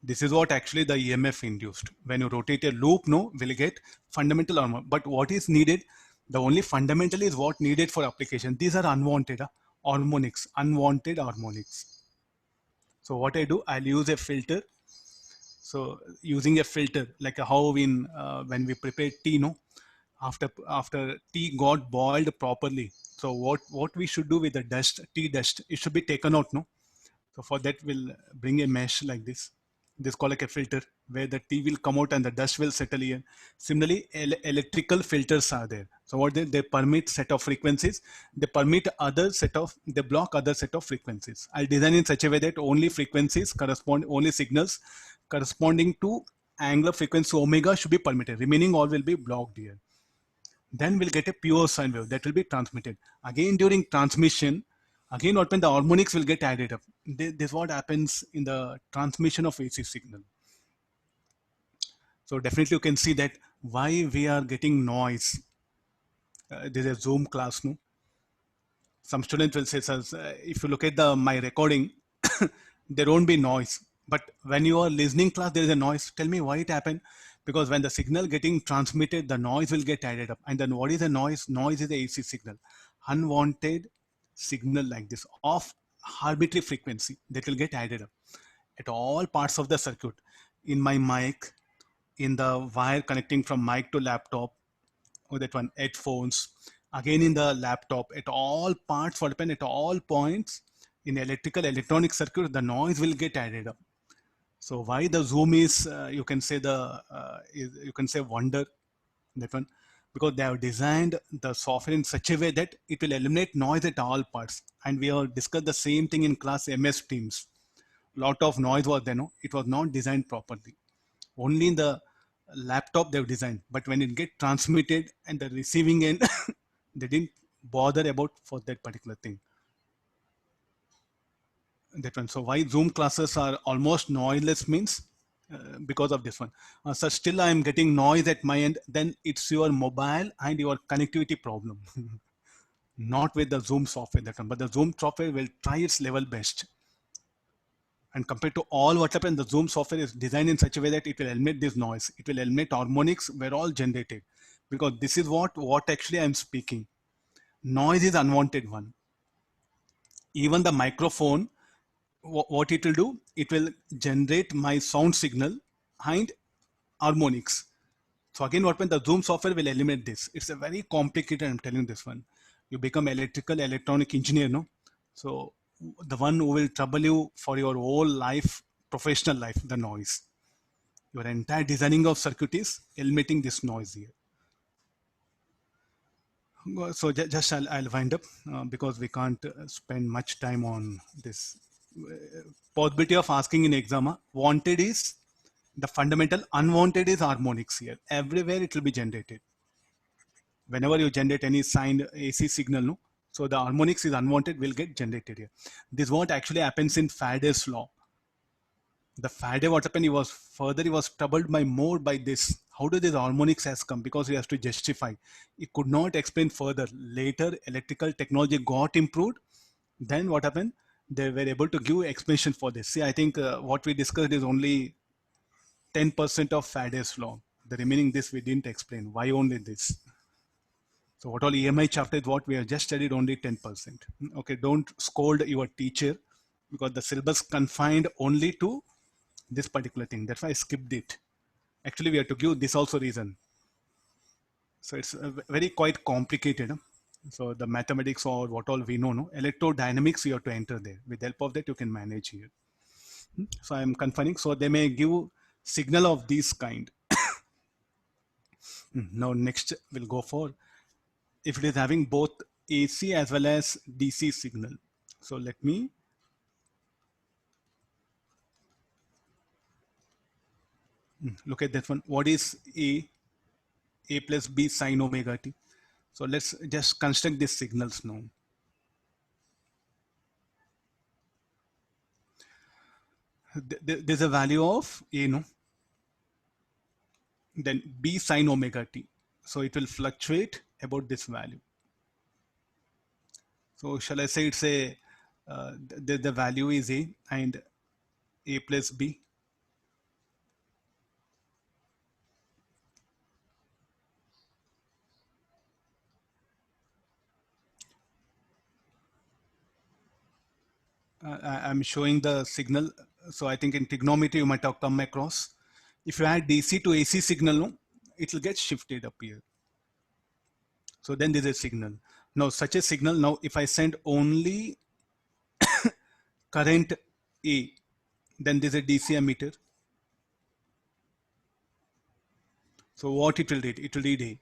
This is what actually the EMF induced. When you rotate a loop, no, we'll get fundamental harmonic. But what is needed? The only fundamental is what needed for application. These are unwanted harmonics, unwanted harmonics. So what I do, I'll use a filter. So using a filter, like how in when we prepare tea, no, after tea got boiled properly. So what we should do with the dust, tea dust, it should be taken out, no. So for that, we'll bring a mesh like this. This is called like a filter where the tea will come out and the dust will settle here. Similarly, electrical filters are there. So what they permit set of frequencies, they permit other set of, they block other set of frequencies. I'll design in such a way that only frequencies correspond, only signals corresponding to angular frequency omega should be permitted. Remaining all will be blocked here. Then we'll get a pure sine wave that will be transmitted. Again, during transmission, again, what when the harmonics will get added up. This is what happens in the transmission of AC signal. So definitely you can see that why we are getting noise. This is a Zoom class, no? Some students will say, if you look at my recording, there won't be noise. But when you are listening class, there is a noise. Tell me why it happened. because when the signal getting transmitted, the noise will get added up. And then what is the noise? Noise is the AC signal. Unwanted signal like this of arbitrary frequency that will get added up at all parts of the circuit. In my mic, in the wire connecting from mic to laptop, or that one, headphones, again in the laptop, at all parts, what happen at all points in electrical electronic circuit, the noise will get added up. So why the zoom is, you can say you can say wonder, that one, because they have designed the software in such a way that it will eliminate noise at all parts. And we have discussed the same thing in class MS Teams. Lot of noise was there, no? It was not designed properly. Only in the laptop they've designed, but when it get transmitted and the receiving end, they didn't bother about for that particular thing. That one. So why Zoom classes are almost noiseless means because of this one. So still I am getting noise at my end, then it's your mobile and your connectivity problem. Not with the Zoom software, that one, but the Zoom software will try its level best. And compared to all what happened, the Zoom software is designed in such a way that it will eliminate this noise. It will eliminate harmonics were all generated, because this is what actually I'm speaking. Noise is unwanted one. Even the microphone, what it will do, it will generate my sound signal and harmonics. So again, what when the Zoom software will eliminate this. It's a very complicated, I'm telling you this one. You become electrical, electronic engineer, no? So the one who will trouble you for your whole life, professional life, the noise. Your entire designing of circuit is eliminating this noise here. So just I'll wind up because we can't spend much time on this. Possibility of asking in exam, wanted is the fundamental, unwanted is harmonics here. Everywhere it will be generated. Whenever you generate any signed AC signal, no? So the harmonics is unwanted will get generated here. This is what actually happens in Faraday's law. The Faraday, what happened, he was troubled by more by this. How did this harmonics has come? Because he has to justify. He could not explain further. Later, electrical technology got improved. Then what happened? They were able to give explanation for this. See, I think what we discussed is only 10% of Faraday's law. The remaining this we didn't explain. Why only this? So what all EMI chapter is what we have just studied only 10%. Okay, don't scold your teacher because the syllabus confined only to this particular thing. That's why I skipped it. Actually, we have to give this also reason. So it's very quite complicated. So the mathematics or what all we know, no? Electrodynamics you have to enter there. With the help of that, you can manage here. So I'm confining. So they may give signal of this kind. Now next we'll go for if it is having both AC as well as DC signal. So let me look at that one. What is A plus B sine omega t? So let's just construct these signals now. There's a value of A, no? Then B sine omega t. So it will fluctuate about this value. So shall I say it's a, the value is A and A plus B. I'm showing the signal. So I think in trigonometry you might have come across. If you add DC to AC signal, no, it will get shifted up here. So then there's a signal. Now such a signal, now if I send only current A, then there's a DC emitter. So what it will read? It will read A.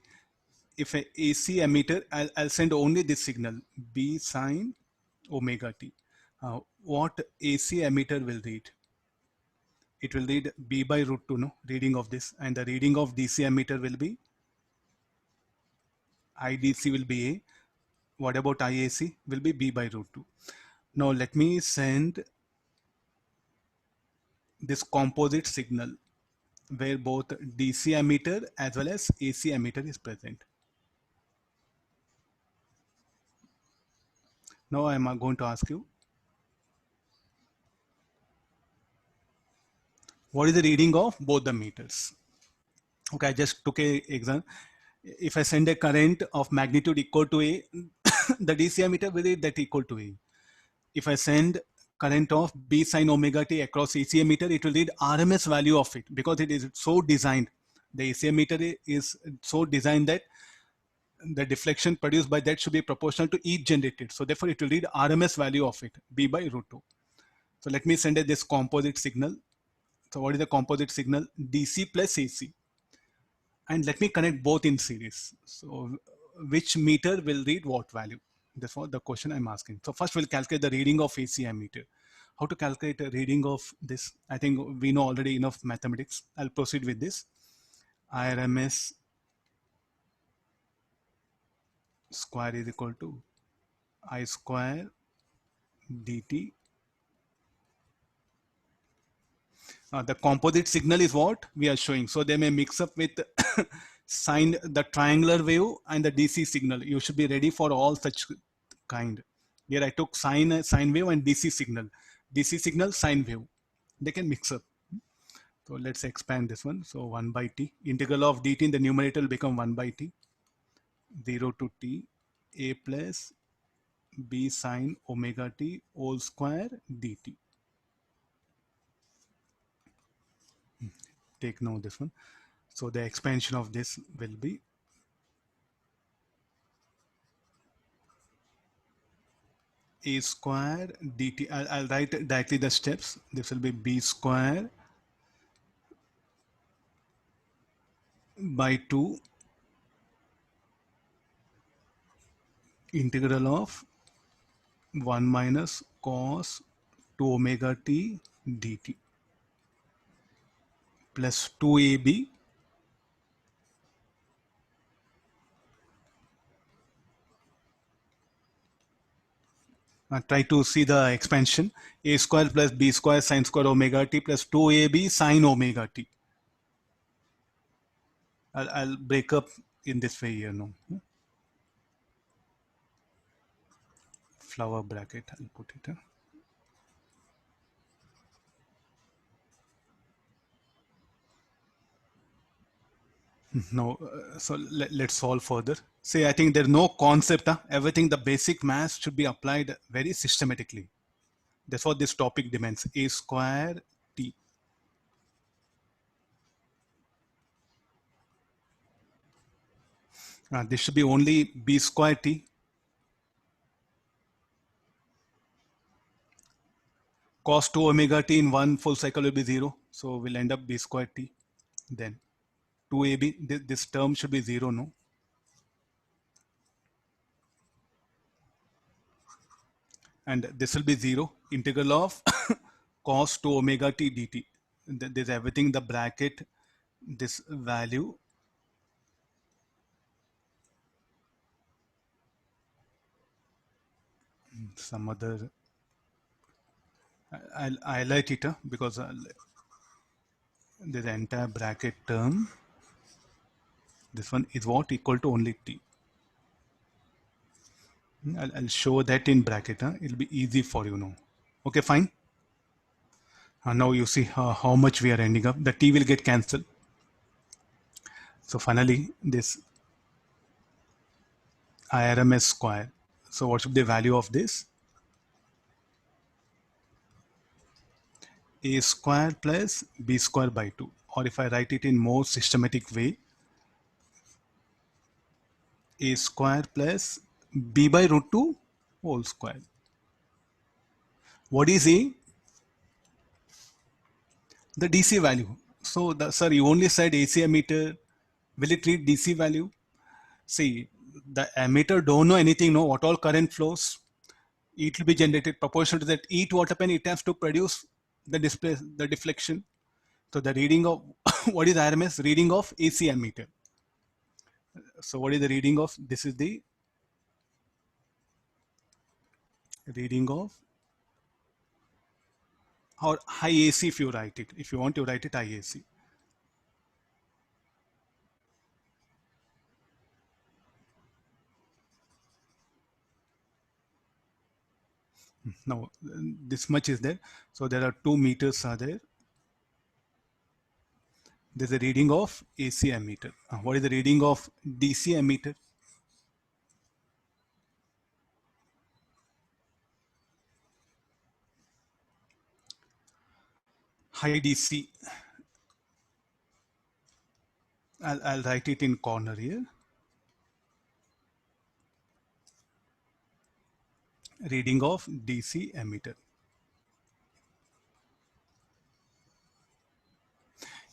If a AC emitter, I'll send only this signal, B sine omega t. What AC emitter will read? It will read B by root 2, no, reading of this, and the reading of DC emitter will be IDC will be A. What about IAC? Will be B by root 2. Now let me send this composite signal where both DC emitter as well as AC emitter is present. Now I am going to ask you, what is the reading of both the meters? Okay, I just took a example. If I send a current of magnitude equal to A, the DC ammeter will read that equal to A. If I send current of B sine omega t across AC ammeter, it will read RMS value of it because it is so designed. The AC ammeter is so designed that the deflection produced by that should be proportional to each generated. So therefore it will read RMS value of it, B by root 2. So let me send this composite signal. So what is the composite signal? DC plus AC. And let me connect both in series. So which meter will read what value? That's what the question I'm asking. So first we'll calculate the reading of AC ammeter. How to calculate a reading of this? I think we know already enough mathematics. I'll proceed with this. IRMS square is equal to I square dt. The composite signal is what we are showing. So they may mix up with sine, the triangular wave and the DC signal. You should be ready for all such kind. Here I took sine wave and DC signal. DC signal, sine wave. They can mix up. So let's expand this one. So 1 by t. Integral of dt in the numerator will become 1 by t. 0 to t. A plus b sine omega t whole square dt. Take note this one. So the expansion of this will be a square dt. I'll write directly the steps. This will be b square by 2 integral of 1 minus cos 2 omega t dt plus 2ab try to see the expansion. A square plus b square sine square omega t plus 2ab sine omega t. I'll break up in this way here now. Flower bracket, I'll put it here. No, so let's solve further. See, I think there's no concept. Everything, the basic math should be applied very systematically. That's what this topic demands. A square t. This should be only b square t. Cos 2 omega t in one full cycle will be 0. So we'll end up b square t. Then 2ab, this term should be 0, no? And this will be 0. Integral of cos 2 omega t dt. There's everything, the bracket, this value. Some other, I'll highlight it because the entire bracket term, this one is what equal to only t. I'll show that in bracket. It'll be easy for you now. Okay, fine. Now you see how much we are ending up. The t will get cancelled. So finally, this IRMS square. So what should be the value of this? A square plus b square by 2. Or if I write it in more systematic way, a square plus b by root 2 whole square. What is a? The DC value. So sir, you only said AC ammeter. Will it read DC value? See, the ammeter don't know anything, no, what all current flows. It will be generated proportional to that. What happen? It has to produce the display, the deflection. So the reading of what is RMS? Reading of AC ammeter. So what is the reading of? This is the reading of, or high AC if you write it. If you want to write it high AC. Now this much is there. So there are 2 meters are there. There's a reading of AC ammeter. What is the reading of DC ammeter? High DC. I'll write it in corner here. Reading of DC ammeter.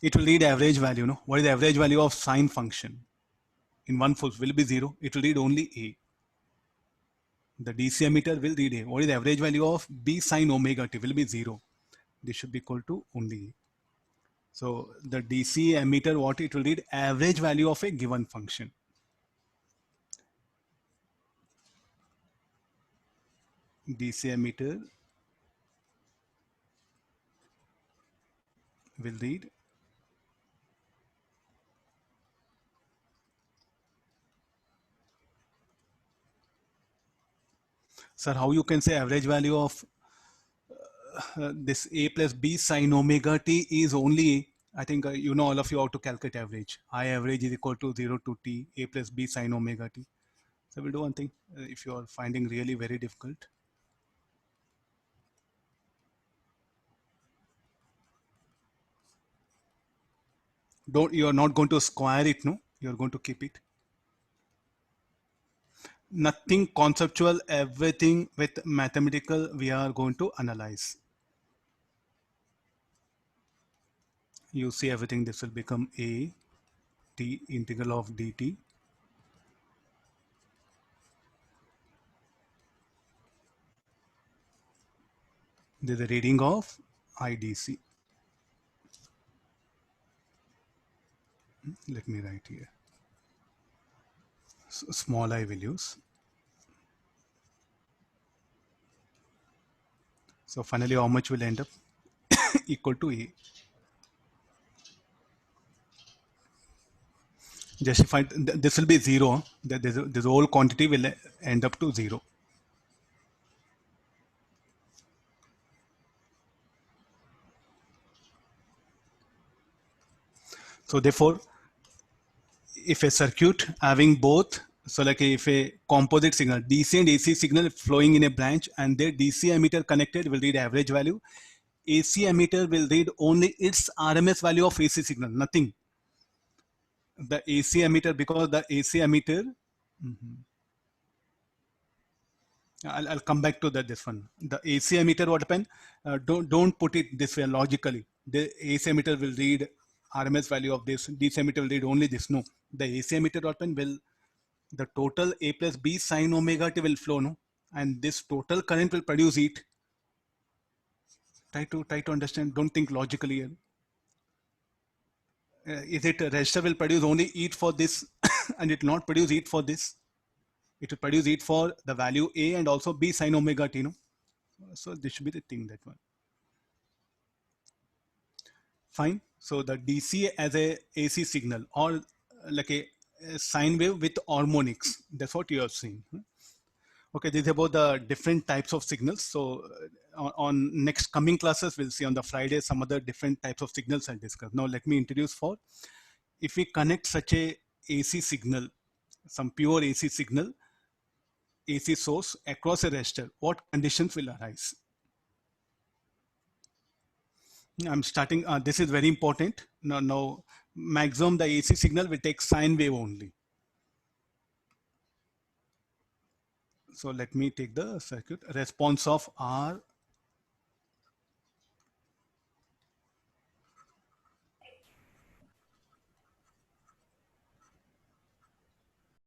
It will read average value. No, what is the average value of sine function? In one full will be 0. It will read only A. The DC ammeter will read A. What is the average value of B sine omega t? Will be 0. This should be equal to only A. So the DC ammeter, what it will read? Average value of a given function. DC ammeter will read sir, how you can say average value of this A plus B sine omega t is only, I think you know all of you how to calculate average. I average is equal to 0 to t, A plus B sine omega t. So we'll do one thing, if you are finding really very difficult. You are not going to square it, no? You are going to keep it. Nothing conceptual, everything with mathematical we are going to analyze. You see everything, this will become A t integral of dt. This is the reading of IDC. Let me write here. So small I will use. So finally, how much will end up? Equal to A. Justified, this will be 0. This whole quantity will end up to 0. So therefore, if a circuit having both, so like if a composite signal, DC and AC signal flowing in a branch and their DC ammeter connected will read average value. AC ammeter will read only its RMS value of AC signal, nothing. The AC ammeter, because the AC ammeter, I'll come back to that, this one. The AC ammeter, what happened? Don't put it this way logically. The AC ammeter will read RMS value of this, DC ammeter will read only this. No, the AC ammeter what happened will, the total A plus B sine omega t will flow, no? And this total current will produce heat. Try to understand, don't think logically here. Is it a resistor will produce only heat for this and it will not produce heat for this? It will produce heat for the value A and also B sine omega t, no? So this should be the thing, that one. Fine. So the DC as a AC signal or like a sine wave with harmonics, that's what you are seeing. Okay, this is about the different types of signals. So on next coming classes, we'll see on the Friday some other different types of signals I'll discuss. Now let me introduce for, if we connect such a AC signal, some pure AC signal, AC source across a resistor, what conditions will arise? I'm starting, this is very important. Now maximum the AC signal will take sine wave only. So let me take the circuit response of R